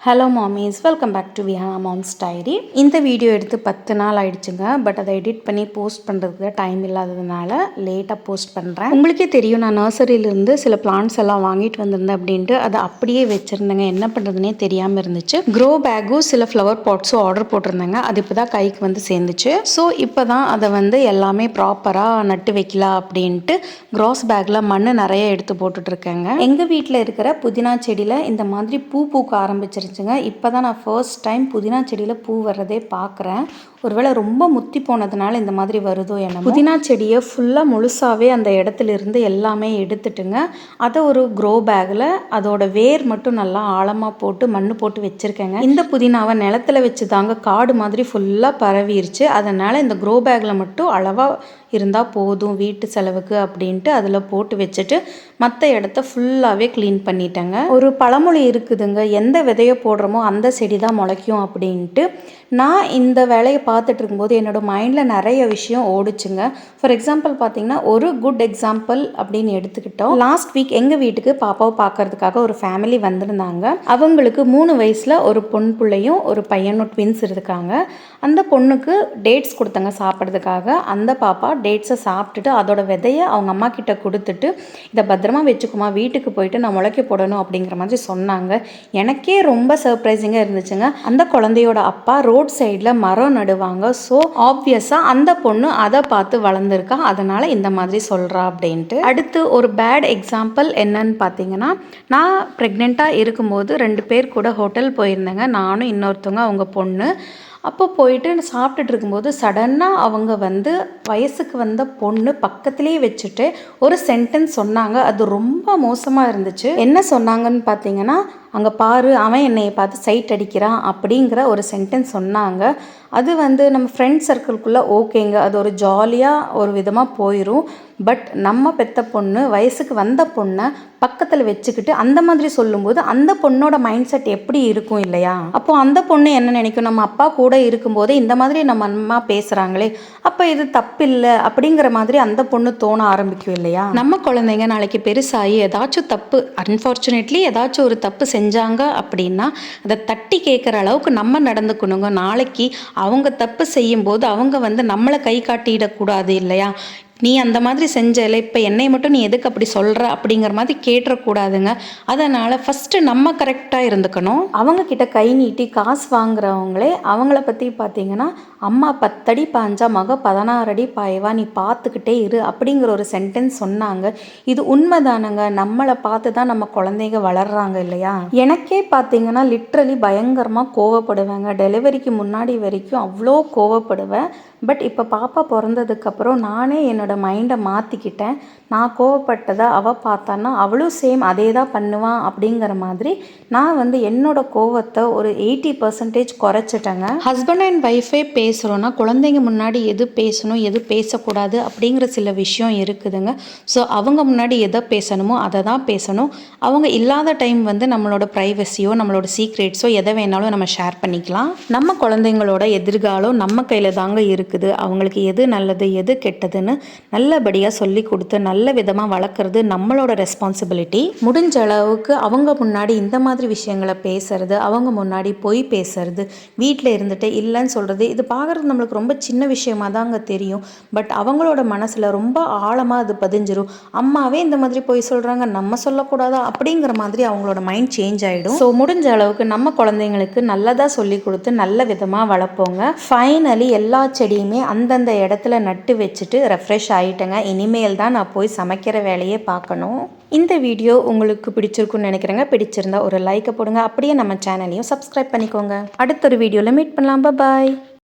Hello mommies, welcome back to Vihana moms diary. இந்த video எடுத்து 10 நாள் ஆயிடுச்சுங்க. பட் அதை எடிட் பண்ணி போஸ்ட் பண்ணுறதுக்கு டைம் இல்லாததுனால லேட்டாக போஸ்ட் பண்ணுறேன். உங்களுக்கே தெரியும், நான் நர்சரியிலேருந்து சில பிளான்ட்ஸ் எல்லாம் வாங்கிட்டு வந்திருந்தேன் அப்படின்ட்டு அதை அப்படியே வச்சுருந்தேங்க. என்ன பண்ணுறதுனே தெரியாமல் இருந்துச்சு. க்ரோ பேக்கும் சில ஃப்ளவர் பாட்ஸும் ஆர்டர் போட்டிருந்தேங்க. அது இப்போ தான் கைக்கு வந்து சேர்ந்துச்சு. ஸோ இப்போ தான் அதை வந்து எல்லாமே ப்ராப்பராக நட்டு வைக்கலாம் அப்படின்ட்டு க்ராஸ் பேக்கில் மண் நிறைய எடுத்து போட்டுட்ருக்கேங்க. எங்கள் வீட்டில் இருக்கிற புதினா செடியில் இந்த மாதிரி பூக்க ஆரம்பிச்சிருச்சு. இப்போ தான் நான் ஃபர்ஸ்ட் டைம் புதினா செடியில் பூ வர்றதே பார்க்குறேன். ஒருவேளை ரொம்ப முத்தி போனதுனால இந்த மாதிரி வருதோ என்ன. புதினா செடியை ஃபுல்லாக முழுசாகவே அந்த இடத்துல இருந்து எல்லாமே எடுத்துட்டுங்க. அதை ஒரு க்ரோ பேக்கில் அதோட வேர் மட்டும் நல்லா ஆழமாக போட்டு மண் போட்டு வச்சுருக்கேங்க. இந்த புதினாவை நிலத்துல வச்சு தாங்க காடு மாதிரி ஃபுல்லாக பரவிருச்சு. அதனால் இந்த க்ரோ பேக்கில் மட்டும் அளவாக இருந்தால் போதும் வீட்டு செலவுக்கு அப்படின்ட்டு அதில் போட்டு வச்சுட்டு மற்ற இடத்த ஃபுல்லாகவே க்ளீன் பண்ணிட்டேங்க. ஒரு பழமொழி இருக்குதுங்க, எந்த விதையை போடுறோமோ அந்த செடி தான் முளைக்கும் அப்படின்ட்டு. நான் இந்த வேலையை பார்த்துட்டு இருக்கும்போது என்னோடய மைண்டில் நிறைய விஷயம் ஓடிச்சுங்க. ஃபார் எக்ஸாம்பிள் பார்த்தீங்கன்னா, ஒரு குட் எக்ஸாம்பிள் அப்படின்னு எடுத்துக்கிட்டோம். லாஸ்ட் வீக் எங்கள் வீட்டுக்கு பாப்பாவை பார்க்கறதுக்காக ஒரு ஃபேமிலி வந்திருந்தாங்க. அவங்களுக்கு 3 வயசில் ஒரு பொன் பிள்ளையும் ஒரு பையனும் ட்வின்ஸ் இருக்காங்க. அந்த பொண்ணுக்கு டேட்ஸ் கொடுத்தாங்க சாப்பிட்றதுக்காக. அந்த பாப்பா டேட்ஸை சாப்பிட்டுட்டு அதோட விதையை அவங்க அம்மா கிட்ட கொடுத்துட்டு, இதை பத்திரமா வச்சுக்குமா, வீட்டுக்கு போயிட்டு நான் முளைக்க போடணும் அப்படிங்கிற மாதிரி சொன்னாங்க. எனக்கே ரொம்ப சர்ப்ரைசிங்காக இருந்துச்சுங்க. அந்த குழந்தையோட அப்பா ரோட் சைடில் மரம் நடுவாங்க. ஸோ ஆப்வியஸாக அந்த பொண்ணு அதை பார்த்து வளர்ந்துருக்கா, அதனால் இந்த மாதிரி சொல்கிறா அப்படின்ட்டு. அடுத்து ஒரு பேட் எக்ஸாம்பிள் என்னன்னு பார்த்தீங்கன்னா, நான் ப்ரெக்னெண்ட்டாக இருக்கும்போது 2 பேர் கூட ஹோட்டல் போயிருந்தேங்க. நானும் இன்னொருத்தவங்க அவங்க பொண்ணு. அப்போ போயிட்டு சாப்பிட்டுட்டு இருக்கும்போது சடனாக அவங்க வந்து வயசுக்கு வந்த பொண்ணு பக்கத்துலேயே வச்சுட்டு ஒரு சென்டென்ஸ் சொன்னாங்க. அது ரொம்ப மோசமாக இருந்துச்சு. என்ன சொன்னாங்கன்னு பார்த்தீங்கன்னா, அங்கே பாரு அவன் என்னையை பார்த்து சைட் அடிக்கிறான் அப்படிங்கிற ஒரு சென்டென்ஸ் சொன்னாங்க. அது வந்து நம்ம ஃப்ரெண்ட் சர்க்கிள்குள்ளே ஓகேங்க, அது ஒரு ஜாலியாக ஒரு விதமாக போயிடும். பட் நம்ம பெத்த பொண்ணு வயசுக்கு வந்த பொண்ணை பக்கத்தில் வச்சுக்கிட்டு அந்த மாதிரி சொல்லும்போது அந்த பொண்ணோட மைண்ட் செட் எப்படி இருக்கும் இல்லையா? அப்போது அந்த பொண்ணு என்ன நினைக்கும், நம்ம அப்பா கூட இருக்கும்போதே இந்த மாதிரி நம்ம அம்மா பேசுகிறாங்களே, அப்போ இது தப்பில்லை அப்படிங்கிற மாதிரி அந்த பொண்ணு தோண ஆரம்பிக்கும் இல்லையா? நம்ம குழந்தைங்க நாளைக்கு பெருசாகி ஏதாச்சும் தப்பு, அன்ஃபார்ச்சுனேட்லி ஏதாச்சும் ஒரு தப்பு செஞ்சாங்க அப்படின்னா அதை தட்டி கேட்குற அளவுக்கு நம்ம நடந்துக்கணுங்க. நாளைக்கு அவங்க தப்பு செய்யும்போது அவங்க வந்து நம்மளை கை காட்டிடக்கூடாது இல்லையா? நீ அந்த மாதிரி செஞ்சல, இப்போ என்னை மட்டும் நீ எதுக்கு அப்படி சொல்கிற அப்படிங்கிற மாதிரி கேட்டுறக்கூடாதுங்க. அதனால் ஃபஸ்ட்டு நம்ம கரெக்டாக இருந்துக்கணும். அவங்கக்கிட்ட கை நீட்டி காசு வாங்குறவங்களே அவங்கள பற்றி பார்த்தீங்கன்னா, அம்மா 10 அடி பாஞ்சா மக 16 அடி பாயவா, நீ பார்த்துக்கிட்டே இரு அப்படிங்கிற ஒரு சென்டென்ஸ் சொன்னாங்க. இது உண்மைதானங்க. நம்மளை பார்த்து தான் நம்ம குழந்தைங்க வளர்கிறாங்க இல்லையா? எனக்கே பார்த்தீங்கன்னா லிட்ரலி பயங்கரமாக கோவப்படுவேங்க. டெலிவரிக்கு முன்னாடி வரைக்கும் அவ்வளோ கோவப்படுவேன். பட் இப்போ பாப்பா பிறந்ததுக்கப்புறம் நானே என்னோடய மைண்டை மாற்றிக்கிட்டேன். நான் கோவப்பட்டதை அவள் பார்த்தான்னா அவளும் சேம் அதே தான் பண்ணுவான் அப்படிங்கிற மாதிரி நான் வந்து என்னோடய கோவத்தை ஒரு 80% குறைச்சிட்டேங்க. ஹஸ்பண்ட் அண்ட் ஒய்ஃபே பேசுகிறோன்னா குழந்தைங்க முன்னாடி எது பேசணும் எது பேசக்கூடாது அப்படிங்கிற சில விஷயம் இருக்குதுங்க. ஸோ அவங்க முன்னாடி எதை பேசணுமோ அதை தான் பேசணும். அவங்க இல்லாத டைம் வந்து நம்மளோட ப்ரைவசியோ நம்மளோட சீக்ரெட்ஸோ எதை வேணாலும் நம்ம ஷேர் பண்ணிக்கலாம். நம்ம குழந்தைங்களோட எதிர்காலம் நம்ம கையில் தாங்க இருக்குது. அவங்களுக்கு எது நல்லது எது கெட்டதுன்னு நல்லபடியாக சொல்லி கொடுத்து நல்ல விதமாக வளர்க்குறது நம்மளோட ரெஸ்பான்சிபிலிட்டி. முடிஞ்ச அளவுக்கு அவங்க முன்னாடி இந்த மாதிரி விஷயங்களை பேசுறது, அவங்க முன்னாடி பொய் பேசுறது, வீட்டில் இருந்துட்டு இல்லைன்னு சொல்கிறது, இது பார்க்குறது நம்மளுக்கு ரொம்ப சின்ன விஷயமாக தாங்க தெரியும். பட் அவங்களோட மனசில் ரொம்ப ஆழமாக அது பதிஞ்சிரும். அம்மாவே இந்த மாதிரி பொய் சொல்கிறாங்க, நம்ம சொல்லக்கூடாதா அப்படிங்கிற மாதிரி அவங்களோட மைண்ட் சேஞ்ச் ஆகிடும். ஸோ முடிஞ்ச அளவுக்கு நம்ம குழந்தைங்களுக்கு நல்லதாக சொல்லி கொடுத்து நல்ல விதமாக வளர்ப்போங்க. ஃபைனலி எல்லா செடியுமே அந்தந்த இடத்துல நட்டு வச்சுட்டு ரெஃப்ரெஷ் ஆகிட்டேங்க. இனிமேல் தான் நான் போய் சமைக்கிற வேலையே பார்க்கணும். இந்த வீடியோ உங்களுக்கு பிடிச்சிருக்குன்னு நினைக்கிறேங்க. பிடிச்சிருந்தா ஒரு லைக்கை போடுங்க. அப்படியே நம்ம சேனலையும் சப்ஸ்கிரைப் பண்ணிக்கோங்க. அடுத்த ஒரு வீடியோவில் மீட் பண்ணலாம். பாய்.